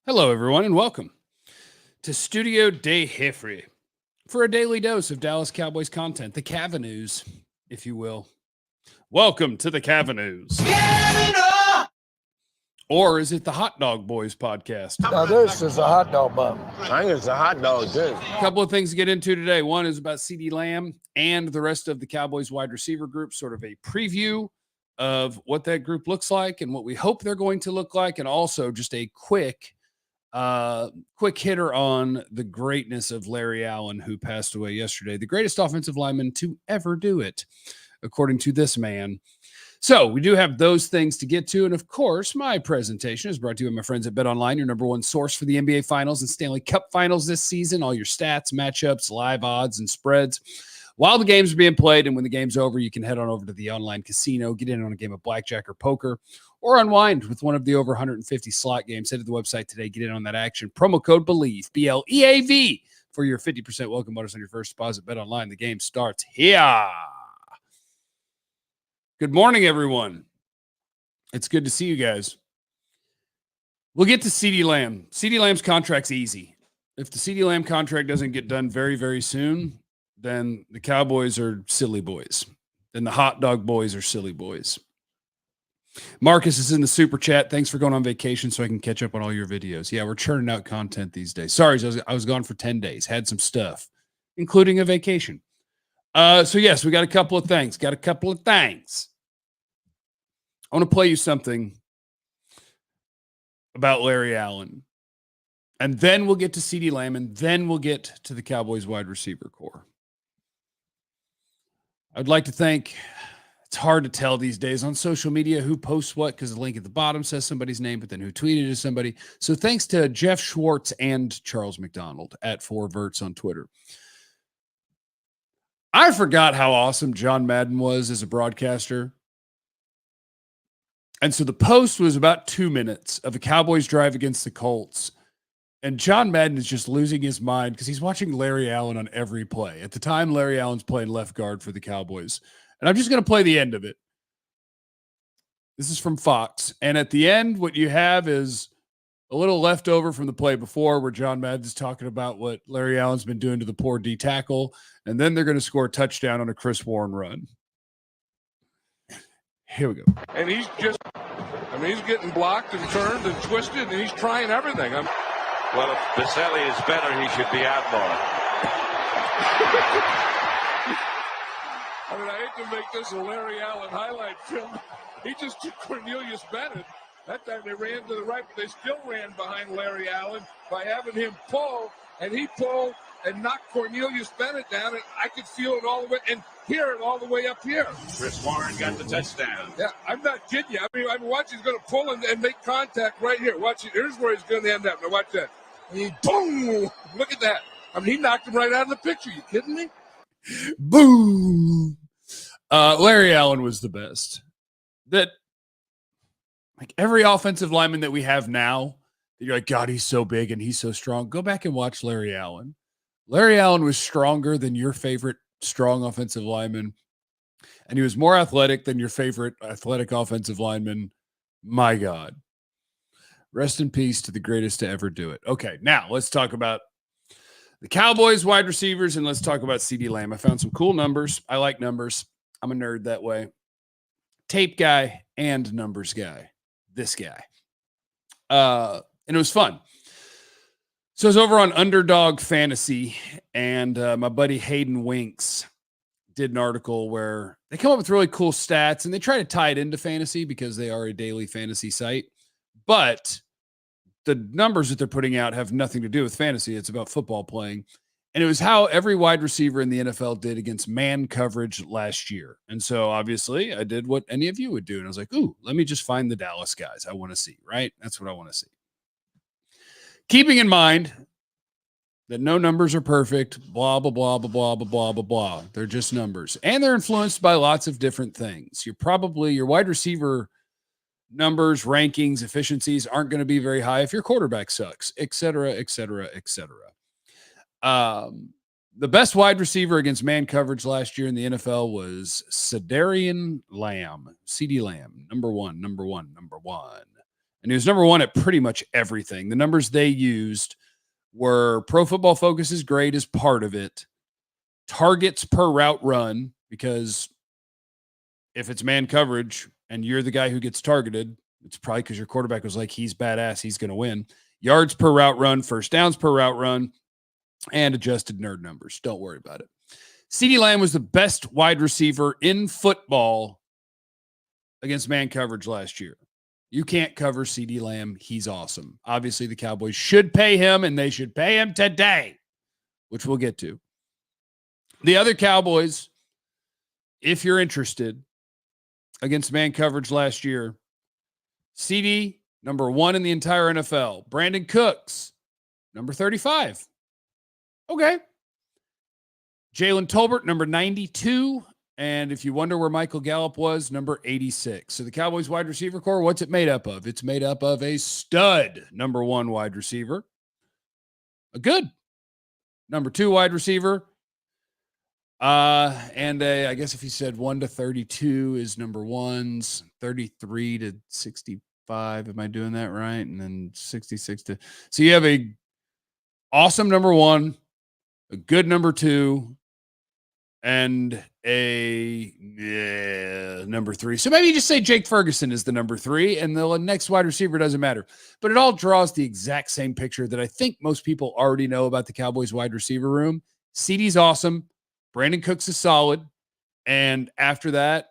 Hello, everyone, and welcome to Studio de Jeffrey for a daily dose of Dallas Cowboys content, the Cavanaghs, if you will. Welcome to the Cavanaghs. Or is it the Hot Dog Boys podcast? Now, this is a hot dog bun. I think it's a hot dog, too. A couple of things to get into today. One is about CeeDee Lamb and the rest of the Cowboys wide receiver group, sort of a preview of what that group looks like and what we hope they're going to look like, and also just a quick hitter on the greatness of Larry Allen, who passed away yesterday, the greatest offensive lineman to ever do it, according to this man. So we do have those things to get to. And of course, my presentation is brought to you by my friends at BetOnline, your number one source for the NBA Finals and Stanley Cup Finals this season. All your stats, matchups, live odds, and spreads. While the games are being played and when the game's over, you can head on over to the online casino, get in on a game of blackjack or poker, or unwind with one of the over 150 slot games. Head to the website today, get in on that action. Promo code BELIEVE, BLEAV, for your 50% welcome bonus on your first deposit. BetOnline, the game starts here. Good morning, everyone. It's good to see you guys. We'll get to CeeDee Lamb. CeeDee Lamb's contract's easy. If the CeeDee Lamb contract doesn't get done very, very soon, then the Cowboys are silly boys. Then the hot dog boys are silly boys. Marcus is in the super chat. Thanks for going on vacation so I can catch up on all your videos. Yeah, we're churning out content these days. Sorry, I was gone for 10 days. Had some stuff, including a vacation. So yes, we got a couple of things. I want to play you something about Larry Allen. And then we'll get to CeeDee Lamb, and then we'll get to the Cowboys wide receiver core. I'd like to thank, it's hard to tell these days on social media who posts what, because the link at the bottom says somebody's name, but then who tweeted is somebody. So thanks to Jeff Schwartz and Charles McDonald at 4Verts on Twitter. I forgot how awesome John Madden was as a broadcaster. And so the post was about 2 minutes of a Cowboys drive against the Colts. And John Madden is just losing his mind because he's watching Larry Allen on every play. At the time, Larry Allen's playing left guard for the Cowboys. And I'm just going to play the end of it. This is from Fox. And at the end, what you have is a little leftover from the play before where John Madden's talking about what Larry Allen's been doing to the poor D tackle. And then they're going to score a touchdown on a Chris Warren run. Here we go. And he's just, he's getting blocked and turned and twisted, and he's trying everything. Well, if Baselli is better, he should be out more. I hate to make this a Larry Allen highlight film. He just took Cornelius Bennett. That time they ran to the right, but they still ran behind Larry Allen by having him pull, and he pulled and knocked Cornelius Bennett down, and I could feel it all the way and hear it all the way up here. Chris Warren got the touchdown. Yeah, I'm not kidding you. I'm watching. He's going to pull and make contact right here. Watch it. Here's where he's going to end up. Now watch that. He boom! Look at that. He knocked him right out of the picture. You kidding me? Boom! Larry Allen was the best. That, like every offensive lineman that we have now, you're like, God, he's so big and he's so strong. Go back and watch Larry Allen. Larry Allen was stronger than your favorite strong offensive lineman, and he was more athletic than your favorite athletic offensive lineman. My God. Rest in peace to the greatest to ever do it. Okay, now let's talk about the Cowboys wide receivers, and let's talk about CeeDee Lamb. I found some cool numbers. I like numbers. I'm a nerd that way. Tape guy and numbers guy. This guy. And it was fun. So I was over on Underdog Fantasy, and my buddy Hayden Winks did an article where they come up with really cool stats, and they try to tie it into fantasy because they are a daily fantasy site. But the numbers that they're putting out have nothing to do with fantasy. It's about football playing. And it was how every wide receiver in the NFL did against man coverage last year. And so obviously I did what any of you would do. And I was like, ooh, let me just find the Dallas guys I want to see, right? That's what I want to see. Keeping in mind that no numbers are perfect, blah, blah, blah, blah, blah, blah, blah, blah, blah. They're just numbers. And they're influenced by lots of different things. Your wide receiver numbers, rankings, efficiencies aren't going to be very high if your quarterback sucks, et cetera, et cetera, et cetera. The best wide receiver against man coverage last year in the NFL was CeeDee Lamb, number one. And he was number one at pretty much everything. The numbers they used were Pro Football Focus's grade is part of it. Targets per route run, because if it's man coverage and you're the guy who gets targeted, it's probably because your quarterback was like, he's badass, he's going to win. Yards per route run, first downs per route run, and adjusted nerd numbers. Don't worry about it. CeeDee Lamb was the best wide receiver in football against man coverage last year. You can't cover CeeDee Lamb. He's awesome. Obviously, the Cowboys should pay him, and they should pay him today, which we'll get to. The other Cowboys, if you're interested, against man coverage last year, CeeDee, number 1 in the entire NFL. Brandon Cooks, number 35. Okay. Jalen Tolbert, number 92. And if you wonder where Michael Gallup was, number 86. So the Cowboys wide receiver core, what's it made up of? It's made up of a stud number 1 wide receiver, a good number 2 wide receiver, and I guess if you said 1 to 32 is number 1s, 33 to 65. Am I doing that right? And then 66 to, so you have a awesome number 1, a good number 2, and a number 3. So maybe you just say Jake Ferguson is the number 3, and the next wide receiver doesn't matter. But it all draws the exact same picture that I think most people already know about the Cowboys wide receiver room. CeeDee's awesome. Brandon Cooks is solid. And after that,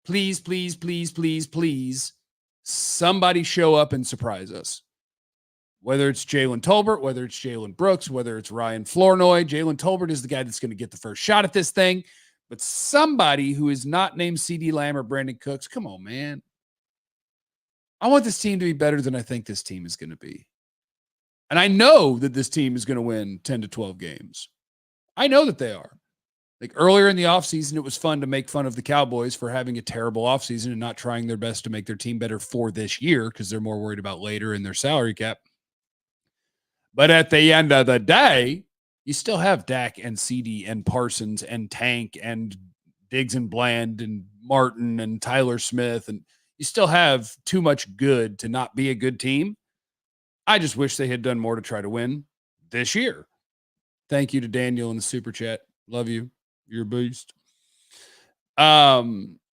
please, please, please, please, please, somebody show up and surprise us. Whether it's Jalen Tolbert, whether it's Jalen Brooks, whether it's Ryan Flournoy. Jalen Tolbert is the guy that's going to get the first shot at this thing. But somebody who is not named CeeDee Lamb or Brandon Cooks, come on, man. I want this team to be better than I think this team is going to be. And I know that this team is going to win 10 to 12 games. I know that they are. Like earlier in the offseason, it was fun to make fun of the Cowboys for having a terrible offseason and not trying their best to make their team better for this year because they're more worried about later in their salary cap. But at the end of the day, you still have Dak and CeeDee and Parsons and Tank and Diggs and Bland and Martin and Tyler Smith. And you still have too much good to not be a good team. I just wish they had done more to try to win this year. Thank you to Daniel in the super chat. Love you. You're a beast.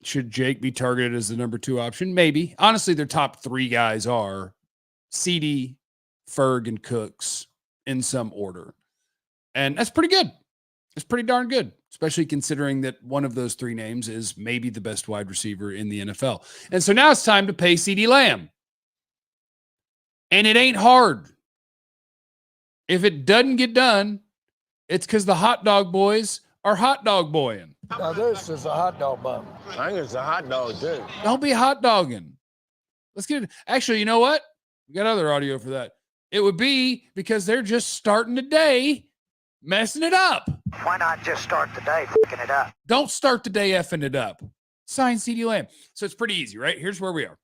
Should Jake be targeted as the number 2 option? Maybe. Honestly, their top 3 guys are CeeDee, Ferg, and Cooks in some order. And that's pretty good. It's pretty darn good, especially considering that one of those 3 names is maybe the best wide receiver in the NFL. And so now it's time to pay CeeDee Lamb. And it ain't hard. If it doesn't get done, it's because the hot dog boys are hot dog boying. Now this is a hot dog bun. I think it's a hot dog, too. Don't be hot dogging. Let's get it. Actually, you know what? We got other audio for that. It would be because they're just starting today messing it up. Why not just start the day fucking it up? Don't start the day effing it up. Sign CeeDee Lamb. So it's pretty easy, right? Here's where we are.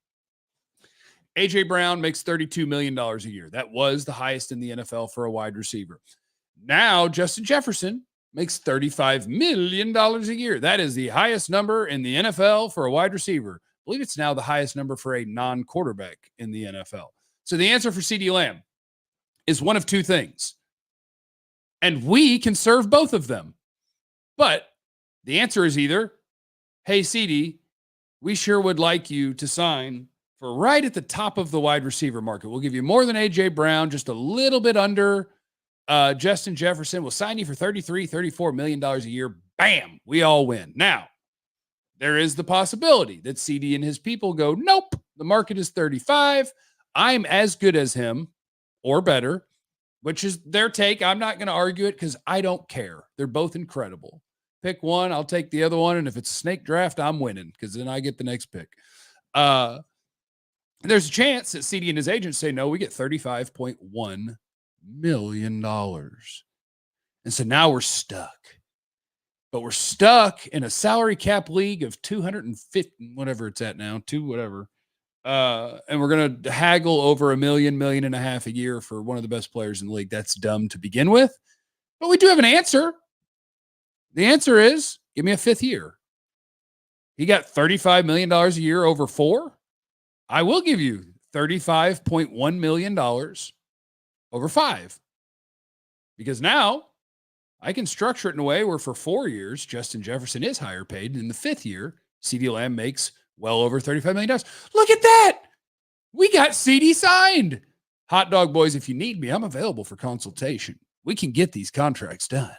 A.J. Brown makes $32 million a year. That was the highest in the NFL for a wide receiver. Now, Justin Jefferson makes $35 million a year. That is the highest number in the NFL for a wide receiver. I believe it's now the highest number for a non-quarterback in the NFL. So the answer for CeeDee Lamb is one of 2 things. And we can serve both of them. But the answer is either, hey, CeeDee, we sure would like you to sign for right at the top of the wide receiver market. We'll give you more than A.J. Brown, just a little bit under Justin Jefferson. We'll sign you for $33, $34 million a year. Bam, we all win. Now, there is the possibility that CeeDee and his people go, nope, the market is 35. I'm as good as him or better, which is their take. I'm not going to argue it because I don't care. They're both incredible. Pick one, I'll take the other one. And if it's a snake draft, I'm winning because then I get the next pick. There's a chance that CeeDee and his agents say, no, we get $35.1 million. And so now we're stuck. But we're stuck in a salary cap league of 250, whatever it's at now, whatever. And we're going to haggle over $1 million, $1.5 million a year for one of the best players in the league. That's dumb to begin with. But we do have an answer. The answer is, give me a 5th year. He got $35 million a year over 4. I will give you $35.1 million over 5. Because now I can structure it in a way where for 4 years, Justin Jefferson is higher paid. And in the 5th year, CeeDee Lamb makes well over $35 million. Look at that. We got CeeDee signed. Hot dog boys, if you need me, I'm available for consultation. We can get these contracts done.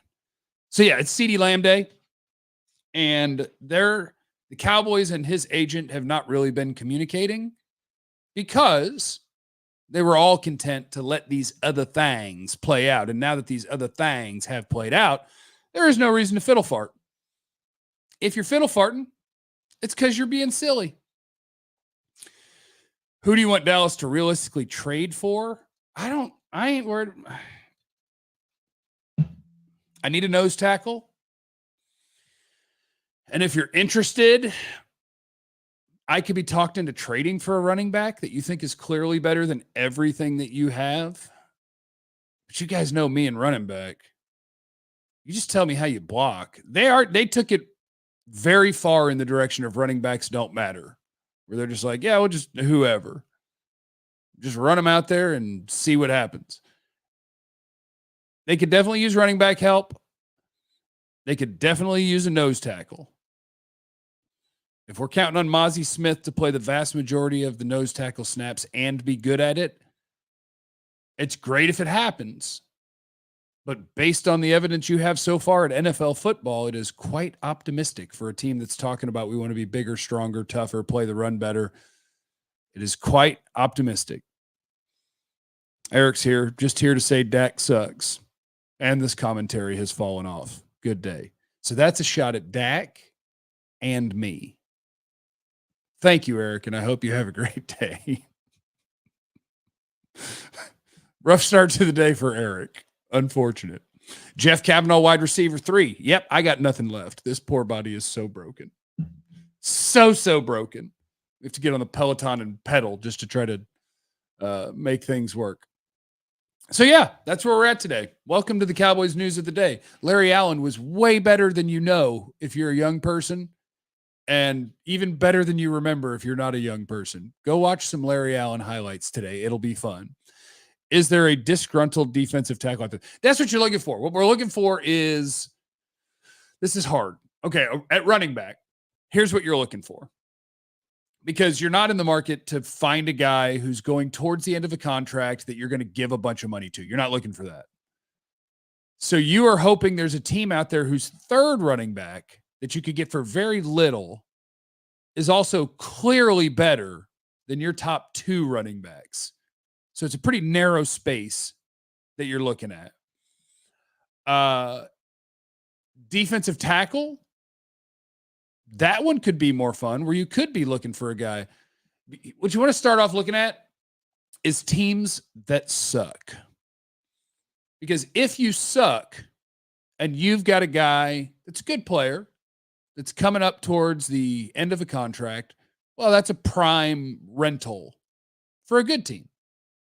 So yeah, it's CeeDee Lamb Day. And the Cowboys and his agent have not really been communicating because they were all content to let these other things play out. And now that these other things have played out, there is no reason to fiddle fart. If you're fiddle farting, it's because you're being silly. Who do you want Dallas to realistically trade for? I ain't worried. I need a nose tackle. And if you're interested, I could be talked into trading for a running back that you think is clearly better than everything that you have. But you guys know me and running back. You just tell me how you block. They took it very far in the direction of running backs don't matter. Where they're just like, yeah, we'll just whoever. Just run them out there and see what happens. They could definitely use running back help. They could definitely use a nose tackle. If we're counting on Mozzie Smith to play the vast majority of the nose tackle snaps and be good at it, it's great if it happens. But based on the evidence you have so far at NFL football, it is quite optimistic for a team that's talking about we want to be bigger, stronger, tougher, play the run better. It is quite optimistic. Eric's here, just here to say Dak sucks. And this commentary has fallen off. Good day. So that's a shot at Dak and me. Thank you, Eric, and I hope you have a great day. Rough start to the day for Eric. Unfortunate. Jeff Cavanaugh, wide receiver 3. Yep, I got nothing left. This poor body is so broken. So broken. We have to get on the Peloton and pedal just to try to make things work. So yeah, that's where we're at today. Welcome to the Cowboys news of the day. Larry Allen was way better than you know if you're a young person, and even better than you remember if you're not a young person. Go watch some Larry Allen highlights today. It'll be fun. Is there a disgruntled defensive tackle out there? That's what you're looking for. What we're looking for is, this is hard. Okay, at running back, here's what you're looking for. Because you're not in the market to find a guy who's going towards the end of a contract that you're going to give a bunch of money to. You're not looking for that. So you are hoping there's a team out there whose third running back that you could get for very little is also clearly better than your top 2 running backs. So it's a pretty narrow space that you're looking at. Defensive tackle, that one could be more fun, where you could be looking for a guy. What you want to start off looking at is teams that suck. Because if you suck and you've got a guy that's a good player that's coming up towards the end of a contract, well, that's a prime rental for a good team.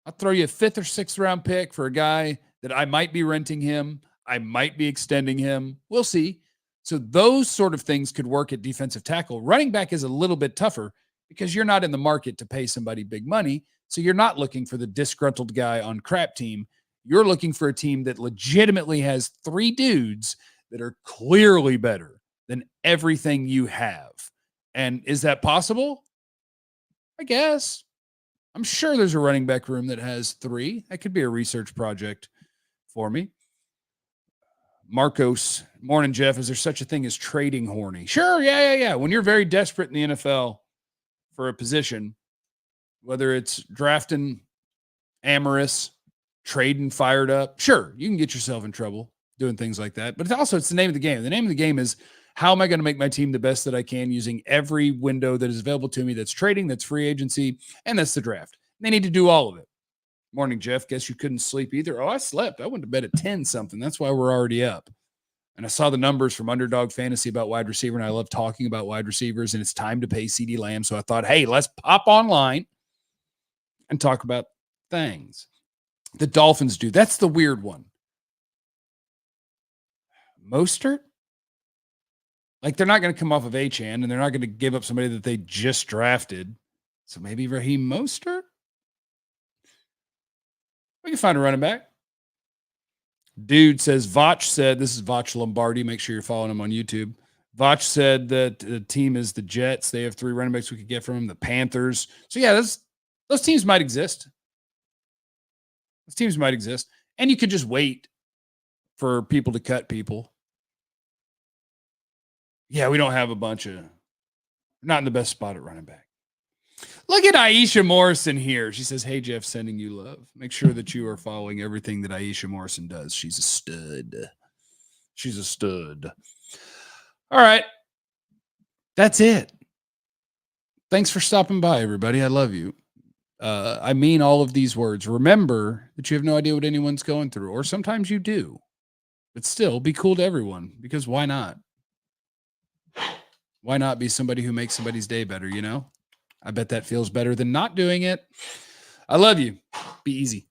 I'll throw you a 5th or 6th round pick for a guy that I might be renting him. I might be extending him. We'll see. So those sort of things could work at defensive tackle. Running back is a little bit tougher because you're not in the market to pay somebody big money. So you're not looking for the disgruntled guy on crap team. You're looking for a team that legitimately has 3 dudes that are clearly better than everything you have. And is that possible? I guess. I'm sure there's a running back room that has 3. That could be a research project for me. Marcos, morning, Jeff. Is there such a thing as trading horny? Sure, yeah. When you're very desperate in the NFL for a position, whether it's drafting amorous, trading fired up, sure, you can get yourself in trouble doing things like that. But it's the name of the game. The name of the game is, how am I going to make my team the best that I can using every window that is available to me? That's trading, that's free agency, and that's the draft. They need to do all of it. Morning, Jeff. Guess you couldn't sleep either. Oh, I slept. I went to bed at 10 something. That's why we're already up. And I saw the numbers from Underdog Fantasy about wide receiver, and I love talking about wide receivers, and it's time to pay CeeDee Lamb. So I thought, hey, let's pop online and talk about things. The Dolphins do. That's the weird one. Mostert? Like, they're not going to come off of Achane, and they're not going to give up somebody that they just drafted. So maybe Raheem Mostert? We can find a running back. Dude says, Vach said, this is Vach Lombardi. Make sure you're following him on YouTube. Vach said that the team is the Jets. They have 3 running backs we could get from them. The Panthers. So, yeah, those teams might exist. Those teams might exist. And you could just wait for people to cut people. Yeah, we don't have a bunch of – not in the best spot at running back. Look at Aisha Morrison here. She says, hey, Jeff, sending you love. Make sure that you are following everything that Aisha Morrison does. She's a stud. She's a stud. All right. That's it. Thanks for stopping by, everybody. I love you. I mean all of these words. Remember that you have no idea what anyone's going through, or sometimes you do. But still, be cool to everyone, because why not? Why not be somebody who makes somebody's day better, you know? I bet that feels better than not doing it. I love you. Be easy.